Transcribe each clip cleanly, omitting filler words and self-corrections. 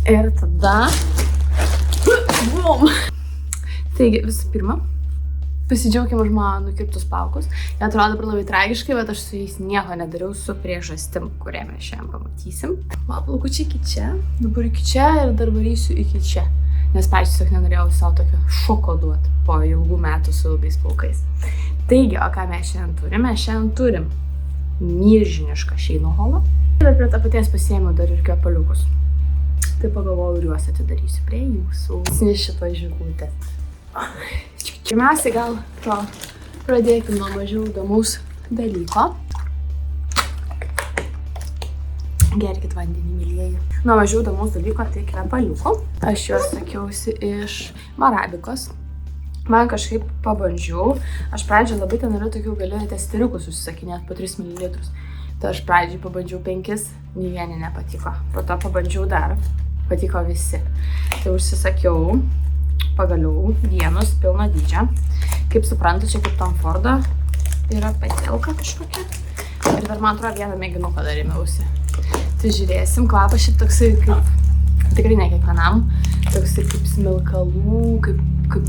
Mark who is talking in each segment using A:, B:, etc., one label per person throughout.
A: Ir tada... Bum! Taigi, visų pirma, pasidžiaugim už mano nukirptus plaukus. Jie atrodo dabar labai tragiškai, bet aš su jais nieko nedariau su priežastim, kurią mes šiandien pamatysim. Mano plaukučiai iki čia, dabar iki čia ir dar varysiu iki čia. Nes tiesiog nenorėjau savo tokio šoko duoti po ilgų metų su ilgais plaukais. Taigi, o ką mes šiandien turim? Mes šiandien turim milžinišką Shein haulą. Ir prie to paties pasiėmiau dar ir kvepaliukus. Tai pagalvojau ir juos atidarysiu prie jūsų. Šito žygutė. Pirmiausiai gal pradėkim nuo mažiau įdomaus dalyko. Gerkit vandenį, mylieji. Nuo mažiau įdomaus dalyko tai kvepaliuko. Aš juos sakiausi iš Marabikos. Man kažkaip pabandžiau. Aš pradžioj labai ten yra tokių galėjote stiriukus užsisakinėti po 3 ml. Tai aš pradžioj pabandžiau 5, nei vieni nepatiko. Po to pabandžiau dar. Patiko visi. Tai užsisakiau pagaliau vienus pilno dydžio. Kaip suprantu, čia kaip Tom Fordo yra patelka kažkokia. Ir dar man atrodo vieną mėginuką dar įmiausi. Tai žiūrėsim, kvapas šiaip toksai kaip, tikrai ne kiekvienam, toksai kaip smilkalų, kaip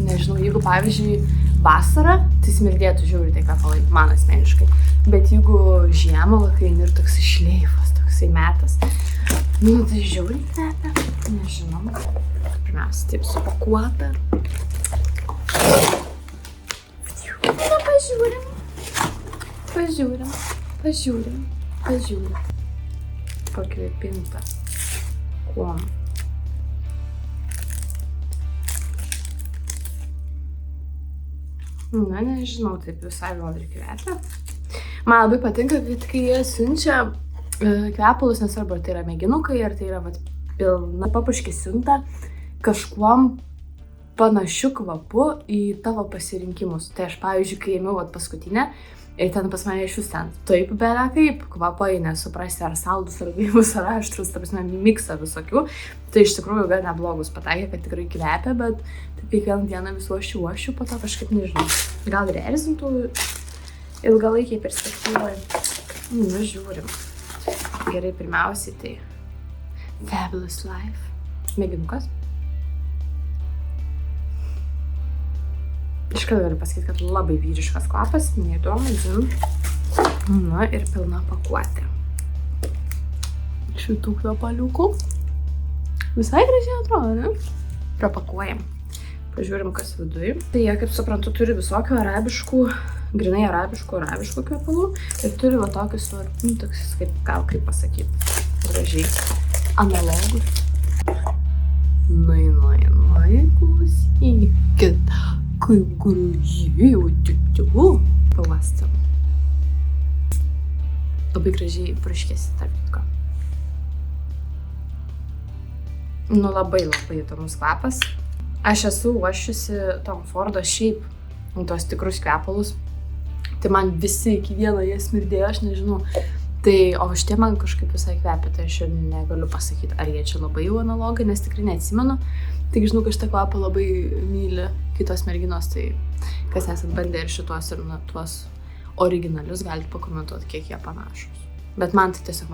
A: nežinau, jeigu pavyzdžiui vasarą, tai smirdėtų žiūri tai kvepalai, man asmeniškai. Bet jeigu žiemą, kai ir toksai šleifas, toksai metas, nu tai žiūri kvepia, nežinau. Pirmiausia, taip supakuota. Pažiūrim. Pakvėpinta. Kuom? Na, nežinau, taip visai gal ir kvepia. Man labai patinka, kad kai jie siunčia kvepalus, nesvarbu, ar tai yra mėginukai, ar tai yra pilna papuški siunta kažkuom panašiu kvapu į tavo pasirinkimus. Tai aš, pavyzdžiui, kai ėmiau paskutinę ir ten pas mane iš vis ten taip belia kaip kvapai, nesuprasti ar saldus, ar gaivus, ar aštrus, ta prasme, miksą visokių. Tai iš tikrųjų gan neblogus pataikė, kad tikrai kvepia, bet taip kiekvieną dieną vis uošiu, po to kažkaip nežinau. Gal ir erzintų ilgalaikiai perspektyvoje. Nu, žiūrim. Gerai, pirmiausiai tai Fabulous Life. Mėginukas. Iškart galiu pasakyti, kad labai vyriškas kvapas, neįdomu, žin. Na ir pilna pakuotė. Šitų kvepaliukų. Visai gražiai atrodo, ne? Prapakuojam. Pažiūrim, kas viduj. Tai jie, kaip suprantu, turi visokių arabiškų, grinai arabiškų kvepalų. Ir turi va tokius, toks, kaip pasakyti, gražiai analogus. Klausykit, kaip gražiai, pavastam. Labai gražiai praškėsi, tarp kitko. Nu, labai įdomus kvapas. Aš esu uošiusi Tom Fordo šiaip tuos tikrus kvepalus. Tai man visi iki vieno jie smirdėjo, aš nežinau. Tai, o šitie man kažkaip visai kvepia, tai aš ir negaliu pasakyti, ar jie čia labai jau analogai, nes tikrai neatsimenu. Tik žinau, kad šitą kvapą labai myli kitos merginos, tai kas esat bandę ir šitos ir tuos originalius, galite pakomentuoti, kiek jie panašus. Bet man tai tiesiog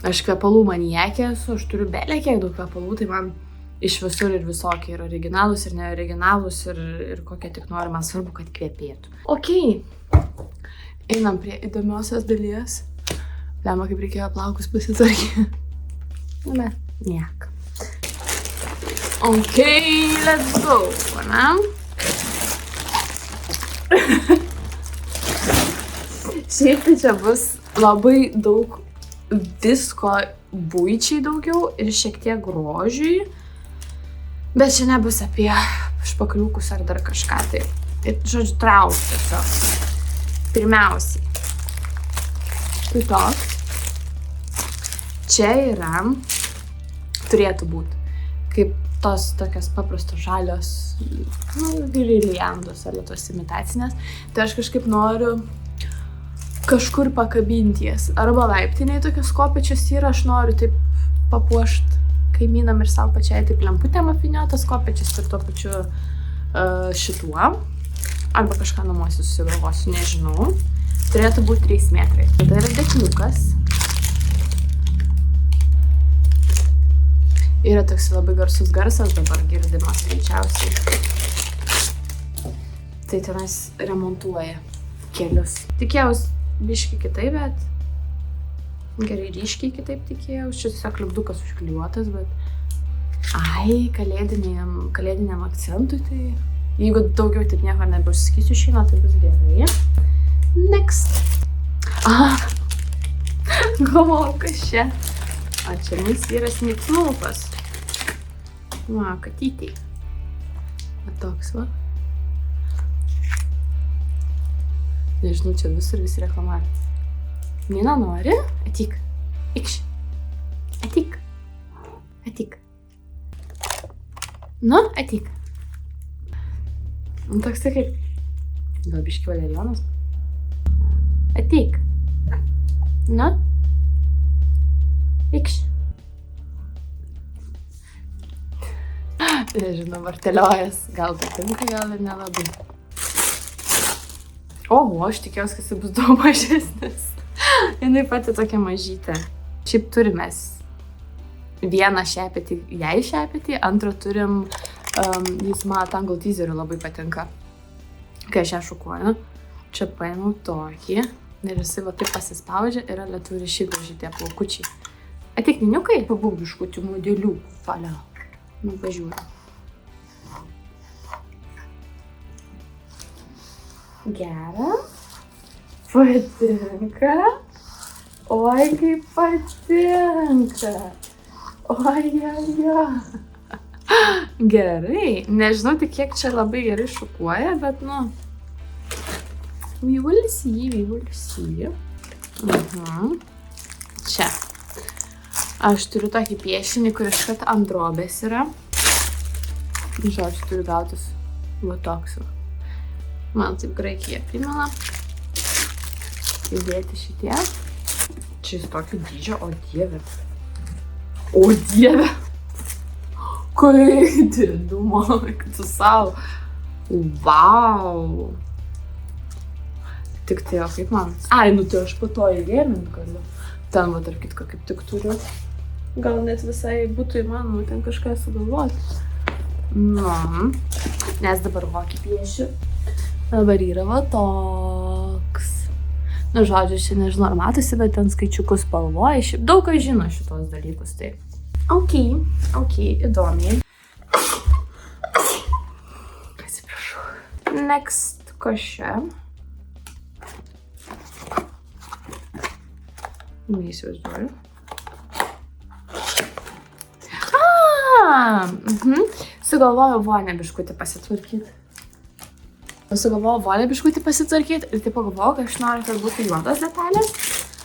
A: aš kvepalų maniakė esu, aš turiu belę kiek daug kvepalų, tai man iš visur ir visokie ir originalūs, ir neoriginalūs, ir kokie tik nori, man svarbu, kad kvepėtų. Okei. Einam prie įdomiosios dalies. Lemma, kaip reikėjo plaukus pasitvarkyti. Ne, niek. Okei, let's go, ne? Šiaip tai čia bus labai daug visko buičiai daugiau ir šiek tiek grožiui. Bet čia nebus apie špakliukus ar dar kažką tai. Žodžiu, trauks tiesiog. Pirmiausiai, tai toks, čia yra, turėtų būti, kaip tos tokios paprastos žalios, giriliandos ar tos imitacinės, tai aš kažkaip noriu kažkur pakabinti jas, arba laiptiniai tokios kopečios yra, aš noriu taip papuošti kaimynam ir savo pačiai, taip lemputėm apvyniotas kopečias ir tuo pačiu šituo. Arba kažką namuose susigalvosiu, nežinau. Turėtų būti 3 metrai. Tai yra dėkliukas. Yra toks labai garsus garsas dabar girdimas greičiausiai. Tai tenais remontuoja kelius. Tikėjaus biški kitaip, bet gerai ryškiai kitaip tikėjaus. Čia tiesiog lipdukas užklijuotas, bet kalėdiniam akcentui, tai jeigu daugiau taip nieko nebeužsakysiu šeino, tai bus gerai. Next. Galvoju, kas čia. A, čia mums yra sniksnulpas. Va, katytė. Va toks, va. Nežinau, čia visur visi reklamuoja. Nina, nori? Ateik. Ikš. Ateik. Ateik. Nu, ateik. Toks tai kaip... Gal biški valerijonas? Ateik. Nu. Ikš. Nežinau, varteliojas. Gal patinka, gal ir nelabai. Oho, aš tikėjausi, kad jis bus daug mažesnis. Jinai pati tokia mažytė. Šiaip turime vieną šepetį, jai šepetį, antrą turim, jis man Tangle Teaser'u labai patinka. Kai aš ją šukuoju, čia paėmiau tokį, ir jisai va taip pasispaudžia, yra lietuvių ryšiai šitie plaukučiai. Ateik, niniukai, pabūk biškutį modelių. Palia. Nu, pažiūrė. Gera. Patinka. Oi, kaip patinka. Oi. Gerai. Nežinau tik kiek čia labai gerai šukuoja, bet nu. We will see. Čia. Aš turiu tokį piešinį, kur iškart ant drobės yra. Žodžiu, turiu gautis va toks. Man taip Graikija primena. Įdėti šitie. Čia jis tokio dydžio, o dieve. O dieve. Kaip didumo, kaip tu savo. Vau. Tik tai, o kaip man? Ai, nu tai aš po to įrėmint galiu. Ten va, tarp kitko, kaip tik turiu. Gal net visai būtų įmanoma ten kažką sugalvoti. Nu, nes dabar kokį piešiu. Dabar yra va toks. Nu, žodžiu, čia nežinau, ar matosi, bet ten skaičiukus spalvoja. Šiaip daug kas žino šitos dalykus, tai. Ok, įdomiai. Atsiprašau. Next košia. Neįsivaizduoju. Sugalvojau vonę biškutį pasitvarkyti. Ir taip pagalvojau, kad aš noriu, kad būtų juodas detalės.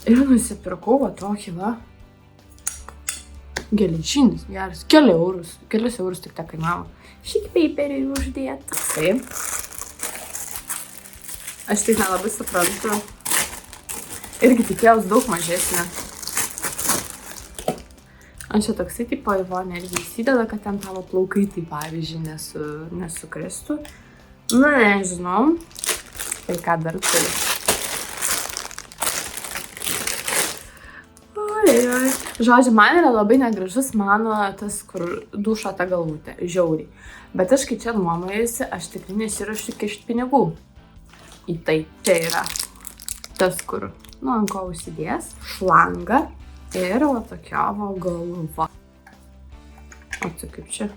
A: Ir nusipirkau va tokį va. Geležinis, geras. Kelius eurus tik tą kainavo. Šiek paperiui uždėti. Taip. Aš tik nelabai suprantu. Irgi tikėjaus daug mažesnė. Ant čia toksai tipo į vonę irgi įsideda, kad ten tavo plaukai, tai pavyzdžiui, nesukristų. Nu, nežinau. Ir ką dar turiu. Oi. Žodžiu, man yra labai negražus mano tas, kur dušo ta galvutė. Žiauriai. Bet aš, kai čia nuomojusi, aš tikrai nesirašiu kišti pinigų. Į tai. Tai yra tas, kur, nu, ant ko užsidės, šlanga. Ir va tokia va galva. O tai kaip čia?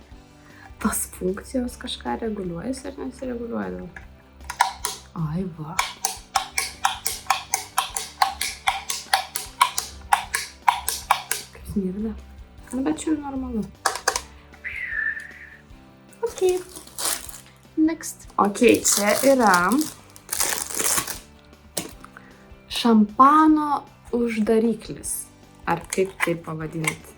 A: Tas funkcijos kažką reguliuojasi ar nesireguliuoja? Ai va. Kaip smirda. Nu, bet čia normalu. Ok. Next. Ok, čia yra šampano uždaryklis. Ar kaip tai pavadinti?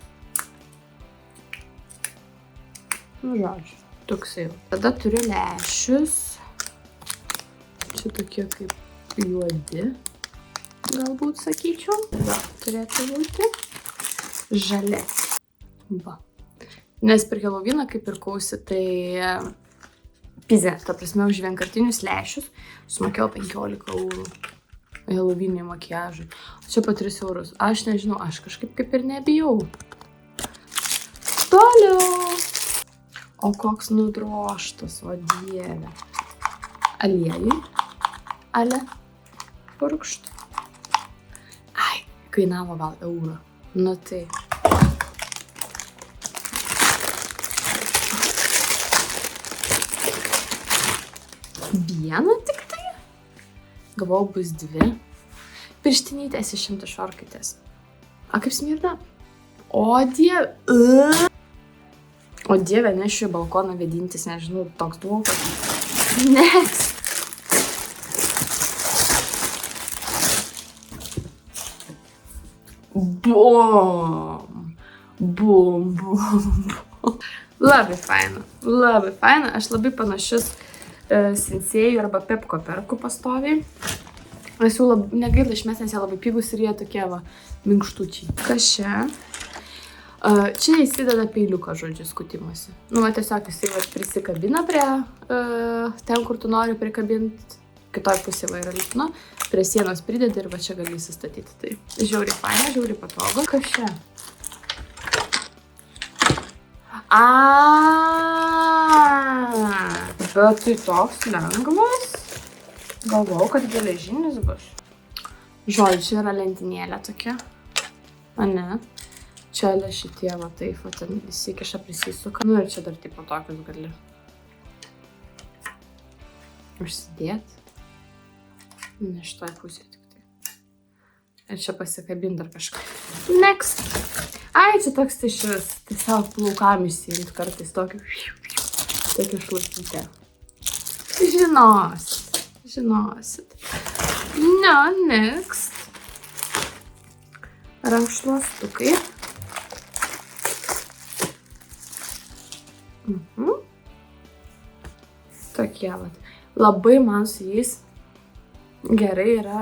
A: Nu, žodžiu, toksai. Tada turiu lęšius. Čia tokie kaip juodi, galbūt sakyčiau. Va, turėtų būti. Žali. Va. Nes per Helovyną, kai pirkausi, tai pizė, ta prasme, už vienkartinius lęšius sumokėjau 15 eurų. Helovynai makiažui. O čia po 3 eurus. Aš nežinau, aš kažkaip kaip ir nebijau. Toliau. O koks nudroštas, o dieve. Aliejai. Ale. Purkšt. Ai, kainavo gal eurą. Nu tai. Vieną tik tai? Gavau bus 2. Pirštinytės išimti šorkaitės. A, kaip smirda? O dieve. O dieve, nešiu į balkoną vėdintis, nežinau, toks dvokas. Next. Bum. Bum, bum, bum. Labai faina. Labai faina. Aš labai panašius Sensėjų arba Pepko perku pastoviai. Aš jų negaila išmest, nes jie labai pigus ir jie tokie va minkštučiai. Kas čia? Čia įsideda peiliuką, žodžiu, skutimuose. Nu, va, tiesiog jisai va prisikabina prie ten, kur tu nori prikabinti. Kitoj pusė va yra liūtno. Prie sienos pridedi ir va čia gali įsistatyti. Tai žiauriai faina, žiauriai patogu. Kas čia? Bet tai toks lengvas. Galvojau, kad geležinis bus. Žodžiu, čia yra lentynėlė tokia. A ne? Čia šitie va taip, va ten įsikiša, prisisuka. Nu ir čia dar taip tokius gali užsidėti. Ne šitoj pusėje tik tai. Ir čia pasikabint dar kažką. Next. Ai, čia toks išvis. Tiesiog plaukam išsiimt kartais tokį. Tokia šlukytė. Žinosit. No, next. Rankšluostukai. Tokie vat. Labai man su jais gerai yra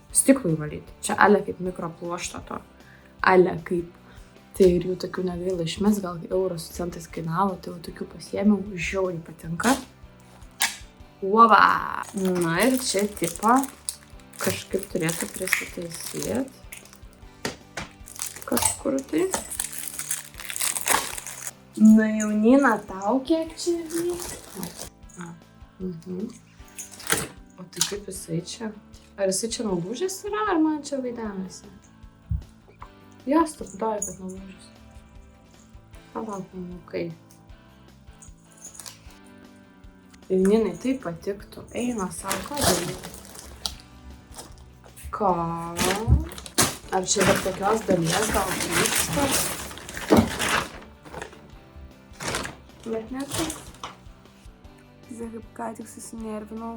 A: stiklui valyti. Čia ale kaip mikropluošto to. Ale kaip. Tai ir jų tokių negaila išmes, gal euros su centais kainavo, tai jau tokių pasiėmiau, žiauriai patinka. Uova! Na ir čia tipo kažkaip turėtų prisitaisyti. Kažkur tai. Na jaunina, tau kiek čia vyksta? O tai kaip jisai čia? Ar jisai čia nulūžęs yra, ar man čia vaidenasi? Jas stapdoja, kad nulūžęs. Palauk, manukai. Ir Ninai taip patiktų. Eina savo, ką daryti? Ką? Ar čia dar tokios dalies gal trūksta? Bet ne taip. Žiūrėk, ką tik susinervinau.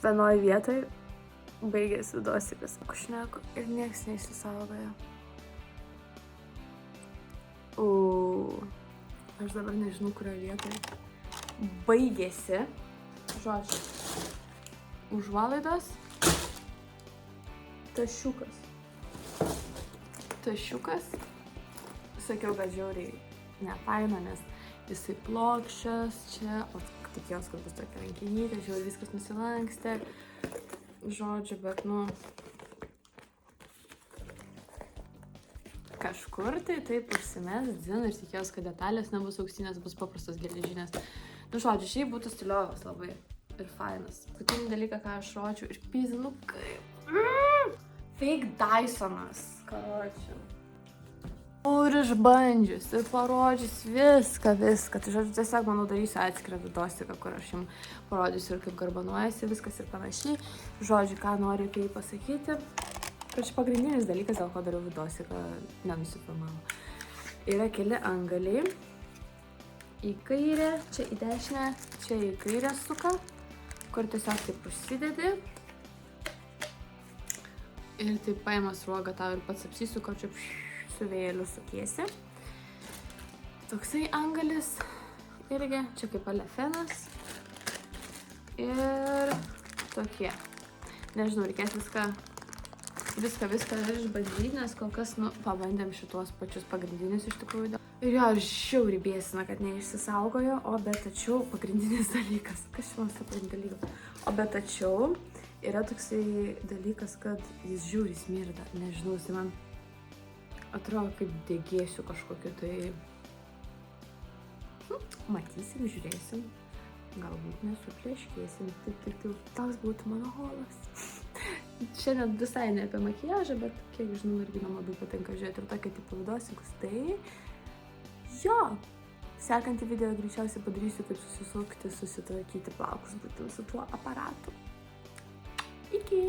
A: Vienoj vietoj baigėsi dosikas. Kušneku ir nieks neįsisaugojo. Aš dabar nežinau, kurioje vietoje. Baigėsi. Žodžiu. Užuolaidos. Tašiukas. Sakiau, kad žiauriai nefaina, nes jisai plokščias čia. O tikėjausi, kad bus tokia rankinytė. Žiauriai viskas nusilankstė. Žodžiu, bet nu... Kažkur tai taip užsimes dzin ir tikėjausi, kad detalės nebus auksinės, bus paprastos geležinės. Nu, žodžiu, šiaip būtų stiliovas labai ir fainas. Paskutinį dalyką, ką aš rodžiau, ir pizinu kaip... Fake Dysonas, karočiu. Ir išbandžius, ir parodžius viską. Tai žodžiu, tiesiog, manau, darysiu atskirą vidosiką, kur aš jums parodysiu ir kaip garbanuojasi, viskas ir panašiai. Žodžiu, ką noriu apie jį pasakyti. Čia pagrindinis dalykas, dėl ko dariau vidosiką, nenusifilmavo. Yra keli angaliai. Į kairę, čia į dešinę, čia į kairę suka, kur tiesiog taip užsidedi. Ir taip paima sruogą tau ir pats apsisuka, čia su vėjeliu sukiesi. Toksai angalis irgi, čia kaip alefenas. Ir tokie. Nežinau, reikės viską išbandyti, nes kol kas, nu, pabandėm šitos pačius pagrindinius iš tikrųjų. Ir jo, žiauriai bėsina, kad neišsisaugojo, o bet tačiau pagrindinis dalykas. Kas šiandien pagrindinį dalyką? O bet tačiau yra toksai dalykas, kad jis žiauriai smirda. Nežinau, jis man atrodo kaip degėsiu kažkokiu tai Matysim, žiūrėsim. Galbūt nesupleškėsim. Taip, toks būtų mano holas. Šiandien visai ne apie makiažą, bet kiek žinau, merginom labai patinka žiūrėti ir tokio tipo vidosikus. Tai jo, sekantį video greičiausiai padarysiu, kaip susisukti, susitvarkyti plaukus būtent su tuo aparatu. Iki!